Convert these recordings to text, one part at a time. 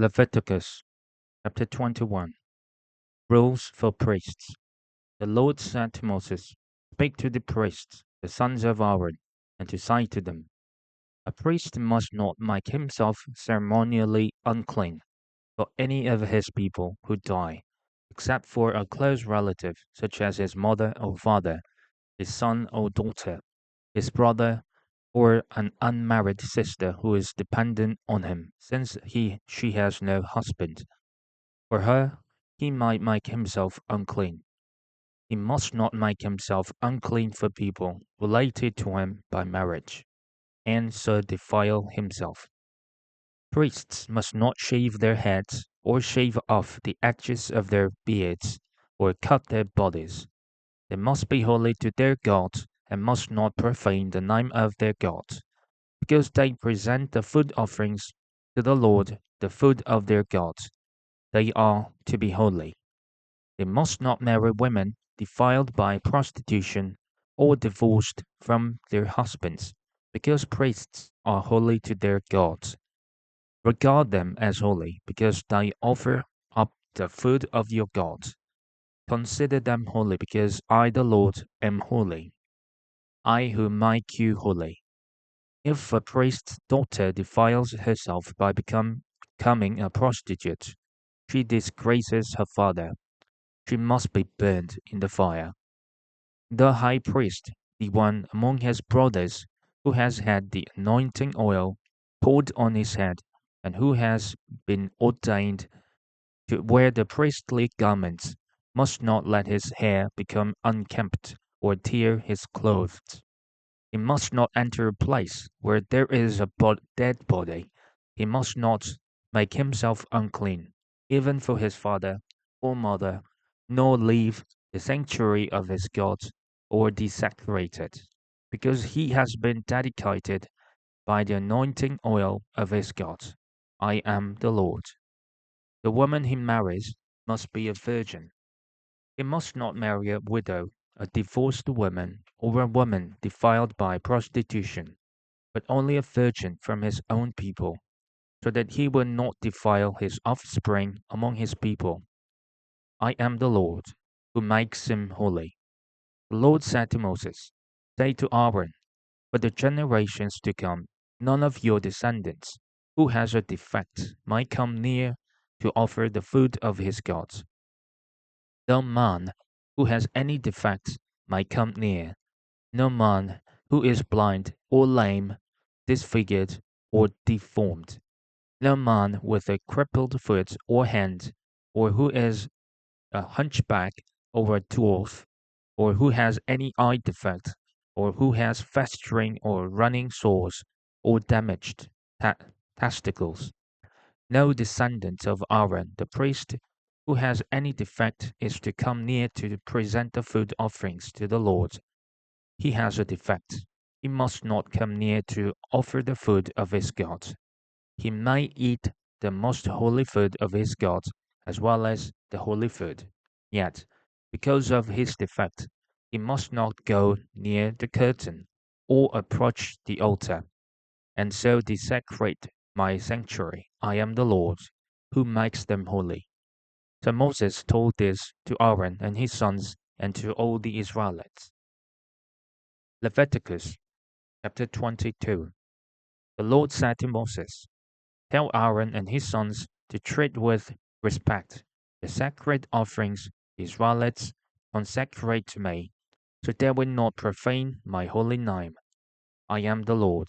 Leviticus chapter 21. Rules for priests. The Lord said to Moses, "Speak to the priests, the sons of Aaron, and to say to them, a priest must not make himself ceremonially unclean for any of his people who die, except for a close relative, such as his mother or father, his son or daughter, his brother, or an unmarried sister who is dependent on him, since she has no husband. For her, he might make himself unclean. He must not make himself unclean for people related to him by marriage, and so defile himself. Priests must not shave their heads, or shave off the edges of their beards, or cut their bodies. They must be holy to their God, and must not profane the name of their God, because they present the food offerings to the Lord, the food of their God. They are to be holy. They must not marry women defiled by prostitution or divorced from their husbands, because priests are holy to their gods. Regard them as holy, because they offer up the food of your gods. Consider them holy, because I, the Lord, am holy, I who make you holy. If a priest's daughter defiles herself by becoming a prostitute, she disgraces her father. She must be burned in the fire. The high priest, the one among his brothers who has had the anointing oil poured on his head, and who has been ordained to wear the priestly garments, must not let his hair become unkempt or tear his clothes. He must not enter a place where there is a dead body. He must not make himself unclean, even for his father or mother, nor leave the sanctuary of his God or desecrate it, because he has been dedicated by the anointing oil of his God. I am the Lord. The woman he marries must be a virgin. He must not marry a widow, a divorced woman, or a woman defiled by prostitution, but only a virgin from his own people, so that he will not defile his offspring among his people. I am the Lord, who makes him holy. The Lord said to Moses, say to Aaron, for the generations to come, none of your descendants who has a defect might come near to offer the food of his gods. No man who has any defect might come near. No man who is blind or lame, disfigured or deformed. No man with a crippled foot or hand, or who is a hunchback or a dwarf, or who has any eye defect, or who has festering or running sores, or damaged ta- testicles. No descendant of Aaron the priest who has any defect is to come near to present the food offerings to the Lord. He has a defect. He must not come near to offer the food of his God. He may eat the most holy food of his God as well as the holy food. Yet, because of his defect, he must not go near the curtain or approach the altar, and so desecrate my sanctuary. I am the Lord, who makes them holy. So Moses told this to Aaron and his sons and to all the Israelites. Leviticus chapter 22. The Lord said to Moses, tell Aaron and his sons to treat with respect the sacred offerings the Israelites consecrate to me, so they will not profane my holy name. I am the Lord.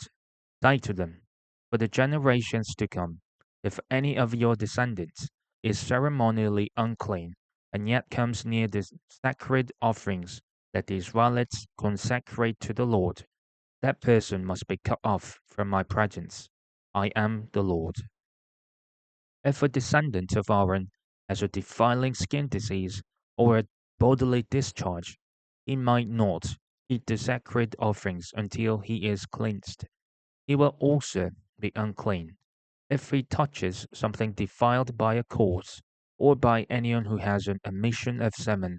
Say to them, for the generations to come, if any of your descendants is ceremonially unclean, and yet comes near the sacred offerings that the Israelites consecrate to the Lord, that person must be cut off from my presence. I am the Lord. If a descendant of Aaron has a defiling skin disease or a bodily discharge, he might not eat the sacred offerings until he is cleansed. He will also be unclean if he touches something defiled by a corpse, or by anyone who has an emission of semen,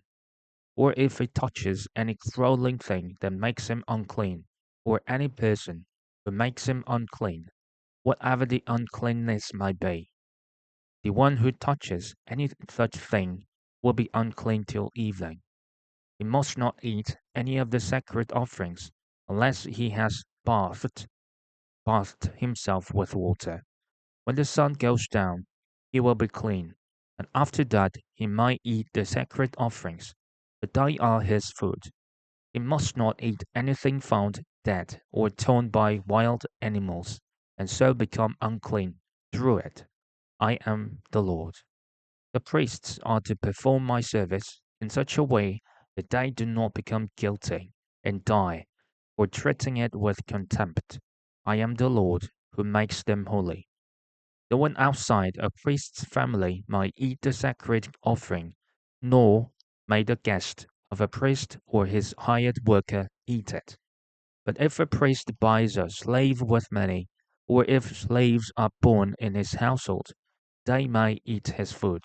or if he touches any crawling thing that makes him unclean, or any person who makes him unclean, whatever the uncleanness may be. The one who touches any such thing will be unclean till evening. He must not eat any of the sacred offerings unless he has bathed himself with water. When the sun goes down, he will be clean, and after that he might eat the sacred offerings, but they are his food. He must not eat anything found dead or torn by wild animals, and so become unclean through it. I am the Lord. The priests are to perform my service in such a way that they do not become guilty and die for treating it with contempt. I am the Lord who makes them holy. No one outside a priest's family may eat the sacred offering, nor may the guest of a priest or his hired worker eat it. But if a priest buys a slave with money, or if slaves are born in his household, they may eat his food.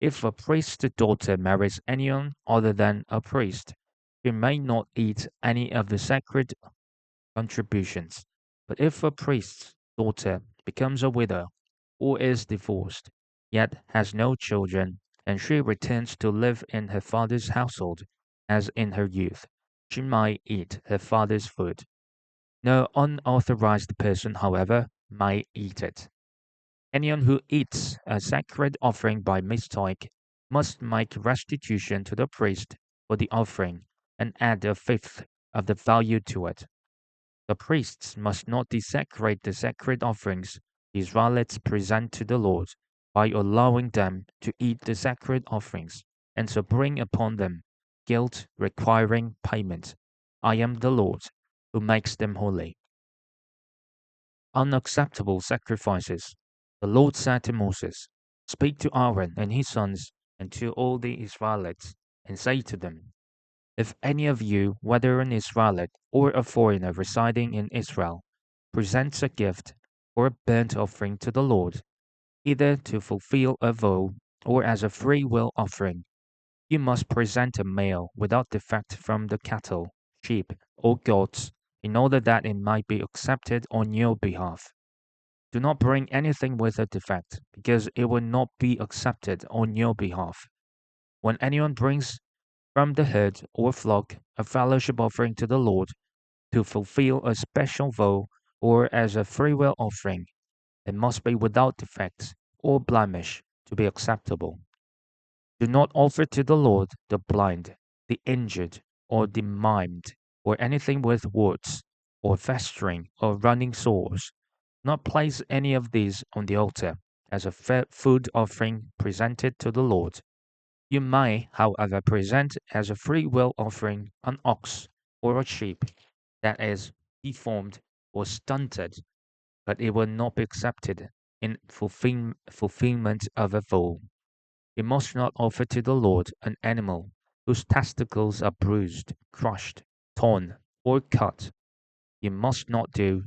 If a priest's daughter marries anyone other than a priest, she may not eat any of the sacred contributions. But if a priest's daughter becomes a widow or is divorced, yet has no children, and she returns to live in her father's household as in her youth, she may eat her father's food. No unauthorized person, however, may eat it. Anyone who eats a sacred offering by mistake must make restitution to the priest for the offering and add a fifth of the value to it. The priests must not desecrate the sacred offerings the Israelites present to the Lord by allowing them to eat the sacred offerings, and so bring upon them guilt requiring payment. I am the Lord who makes them holy. Unacceptable sacrifices. The Lord said to Moses, speak to Aaron and his sons and to all the Israelites, and say to them, if any of you, whether an Israelite or a foreigner residing in Israel, presents a gift or a burnt offering to the Lord, either to fulfill a vow or as a free will offering, you must present a male without defect from the cattle, sheep, or goats, in order that it might be accepted on your behalf. Do not bring anything with a defect, because it will not be accepted on your behalf. When anyone brings from the herd or flock a fellowship offering to the Lord to fulfill a special vow or as a freewill offering, it must be without defect or blemish to be acceptable. Do not offer to the Lord the blind, the injured, or the maimed, or anything with warts, or festering, or running sores. Do not place any of these on the altar as a food offering presented to the Lord. You may, however, present as a free will offering an ox or a sheep that is deformed or stunted, but it will not be accepted in fulfillment of a vow. You must not offer to the Lord an animal whose testicles are bruised, crushed, torn, or cut. You must not do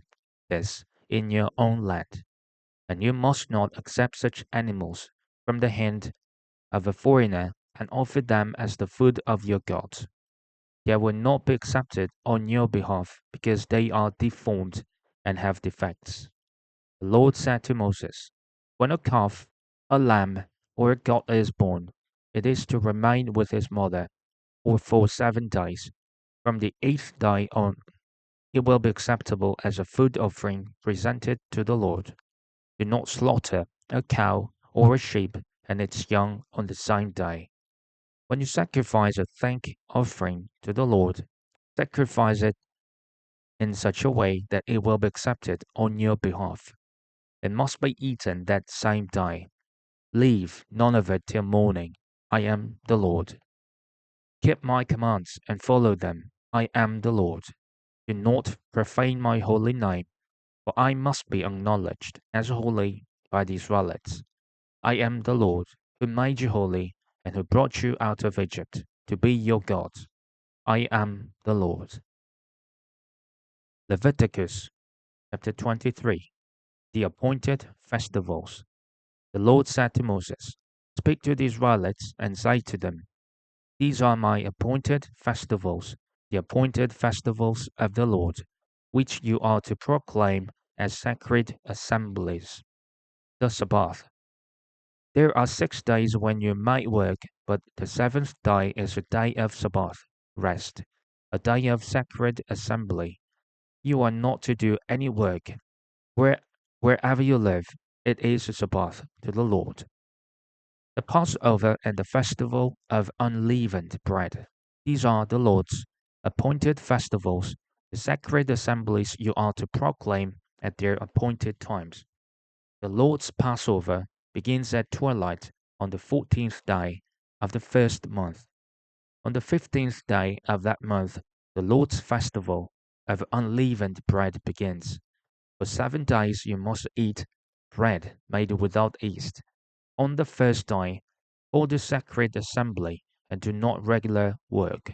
this in your own land, and you must not accept such animals from the hand of a foreigner and offer them as the food of your gods. They will not be accepted on your behalf because they are deformed and have defects. The Lord said to Moses, when a calf, a lamb, or a goat is born, it is to remain with his mother, or for 7 days. From the 8th day on, it will be acceptable as a food offering presented to the Lord. Do not slaughter a cow or a sheep and its young on the same day. When you sacrifice a thank offering to the Lord, sacrifice it in such a way that it will be accepted on your behalf. It must be eaten that same day. Leave none of it till morning. I am the Lord. Keep my commands and follow them. I am the Lord. Do not profane my holy name, for I must be acknowledged as holy by the Israelites. I am the Lord, who made you holy and who brought you out of Egypt to be your God. I am the Lord. Leviticus chapter 23. The appointed festivals. The Lord said to Moses, speak to the Israelites and say to them, these are my appointed festivals, the appointed festivals of the Lord, which you are to proclaim as sacred assemblies. The Sabbath. There are 6 days when you might work, but the seventh day is a day of Sabbath, rest, a day of sacred assembly. You are not to do any work. Where, Wherever you live, it is a Sabbath to the Lord. The Passover and the festival of unleavened bread. These are the Lord's appointed festivals, the sacred assemblies you are to proclaim at their appointed times. The Lord's Passover begins at twilight on the 14th day of the first month. On the 15th day of that month, the Lord's festival of unleavened bread begins. For 7 days you must eat bread made without yeast. On the first day, hold a sacred assembly and do not regular work.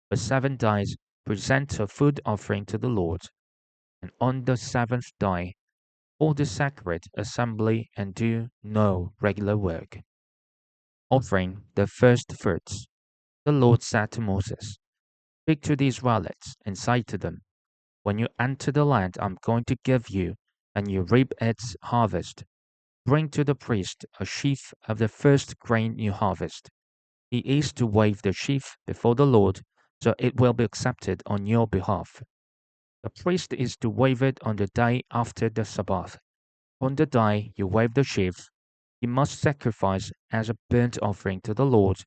For 7 days, present a food offering to the Lord. And on the seventh day, hold a sacred assembly and do no regular work. Offering the first fruits. The Lord said to Moses, speak to the Israelites and say to them, when you enter the land I'm going to give you, and you reap its harvest, bring to the priest a sheaf of the first grain you harvest. He is to wave the sheaf before the Lord, so it will be accepted on your behalf. The priest is to wave it on the day after the Sabbath. On the day you wave the sheaf, you must sacrifice as a burnt offering to the Lord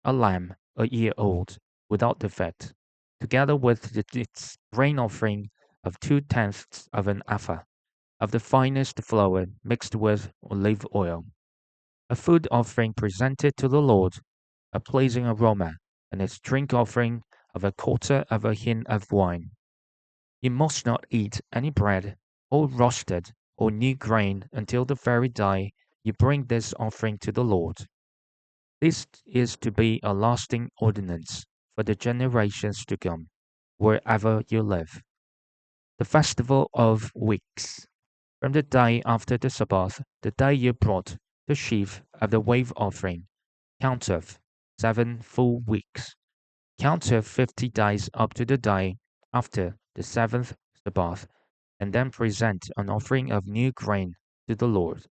a lamb a year old, without defect, together with its grain offering of 2/10 of an ephah of the finest flour mixed with olive oil. A food offering presented to the Lord, a pleasing aroma, and its drink offering of a quarter of a hin of wine. You must not eat any bread, or roasted, or new grain until the very day you bring this offering to the Lord. This is to be a lasting ordinance for the generations to come, wherever you live. The Festival of Weeks. From the day after the Sabbath, the day you brought the sheaf of the wave offering, count of 7 full weeks. Count of 50 days up to the day after the seventh Sabbath, and then present an offering of new grain to the Lord.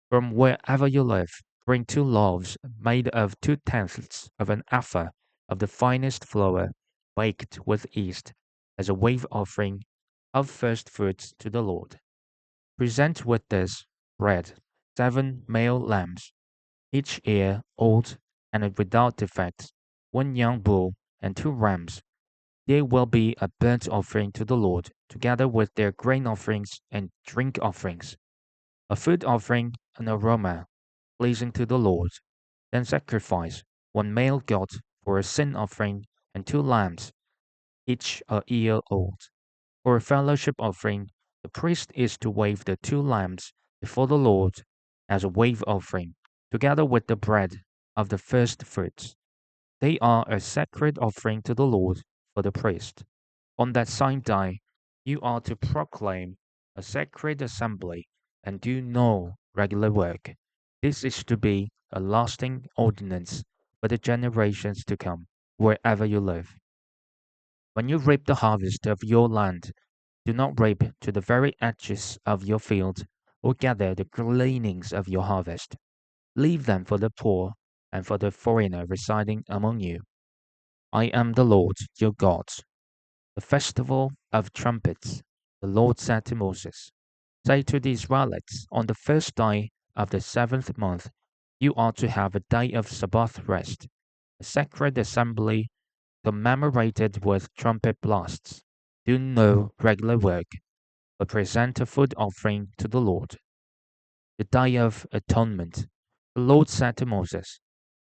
From wherever you live, bring 2 loaves made of 2/10 of an ephah of the finest flour, baked with yeast, as a wave offering of first fruits to the Lord. Present with this bread 7 male lambs, each year old and without defect, 1 young bull, and 2 rams. They will be a burnt offering to the Lord, together with their grain offerings and drink offerings, a food offering, an aroma pleasing to the Lord. Then sacrifice 1 male goat for a sin offering and 2 lambs, each a year old. For a fellowship offering, the priest is to wave the 2 lambs before the Lord as a wave offering, together with the bread of the first fruits. They are a sacred offering to the Lord for the priest. On that same day, you are to proclaim a sacred assembly and do no regular work. This is to be a lasting ordinance for the generations to come, wherever you live. When you reap the harvest of your land, do not reap to the very edges of your field, or gather the gleanings of your harvest. Leave them for the poor and for the foreigner residing among you. I am the Lord your God. The festival of trumpets. The Lord said to Moses, say to the Israelites, on the first day of the seventh month, you are to have a day of Sabbath rest, a sacred assembly commemorated with trumpet blasts. Do no regular work, but present a food offering to the Lord. The Day of Atonement. The Lord said to Moses,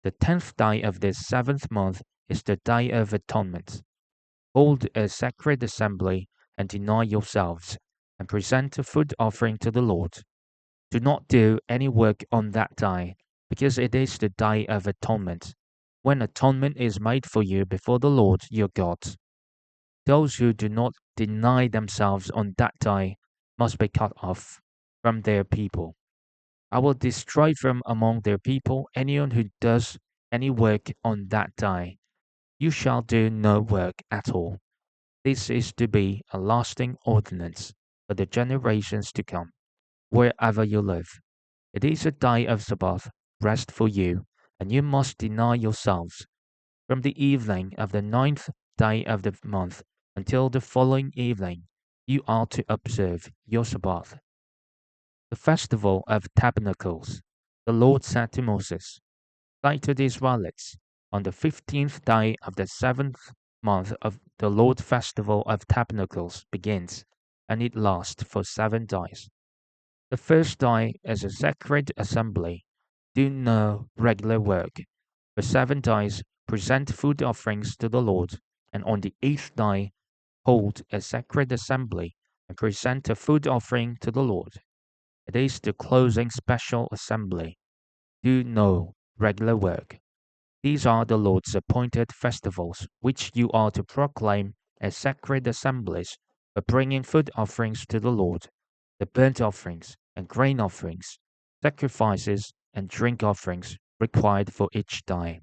the 10th day of this seventh month is the Day of Atonement. Hold a sacred assembly and deny yourselves, and present a food offering to the Lord. Do not do any work on that day, because it is the Day of Atonement, when atonement is made for you before the Lord your God. Those who do not deny themselves on that day must be cut off from their people. I will destroy from among their people anyone who does any work on that day. You shall do no work at all. This is to be a lasting ordinance for the generations to come, wherever you live. It is a day of Sabbath, rest for you, and you must deny yourselves. From the evening of the 9th day of the month until the following evening, you are to observe your Sabbath. The festival of tabernacles. The Lord said to Moses, "Say to the Israelites, on the 15th day of the 7th month of the Lord festival of tabernacles begins, and it lasts for 7 days. The first day is a sacred assembly. Do no regular work. For 7 days present food offerings to the Lord, and on the 8th day hold a sacred assembly and present a food offering to the Lord. It is the closing special assembly. Do no regular work. These are the Lord's appointed festivals, which you are to proclaim as sacred assemblies for bringing food offerings to the Lord, the burnt offerings and grain offerings, sacrifices and drink offerings required for each day.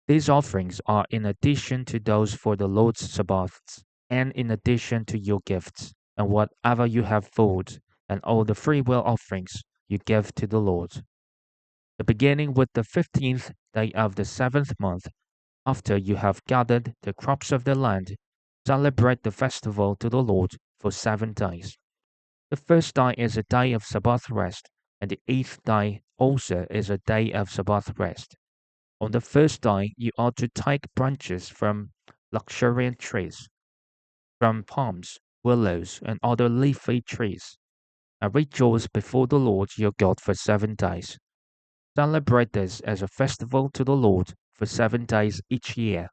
These offerings are in addition to those for the Lord's Sabbaths, and in addition to your gifts, and whatever you have food, and all the freewill offerings you give to the Lord. The beginning with the 15th day of the 7th month, after you have gathered the crops of the land, celebrate the festival to the Lord for 7 days. The first day is a day of Sabbath rest, and the 8th day also is a day of Sabbath rest. On the first day, you are to take branches from luxuriant trees, from palms, willows, and other leafy trees, and rejoice before the Lord your God for 7 days. Celebrate this as a festival to the Lord for 7 days each year.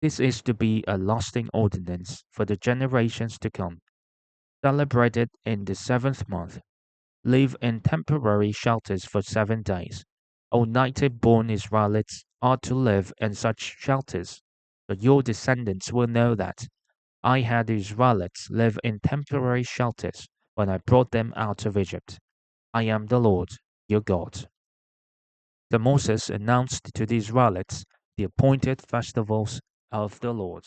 This is to be a lasting ordinance for the generations to come. Celebrate it in the 7th month. Live in temporary shelters for 7 days. All native-born Israelites are to live in such shelters, so your descendants will know that I had the Israelites live in temporary shelters when I brought them out of Egypt. I am the Lord, your God. So Moses announced to the Israelites the appointed festivals of the Lord.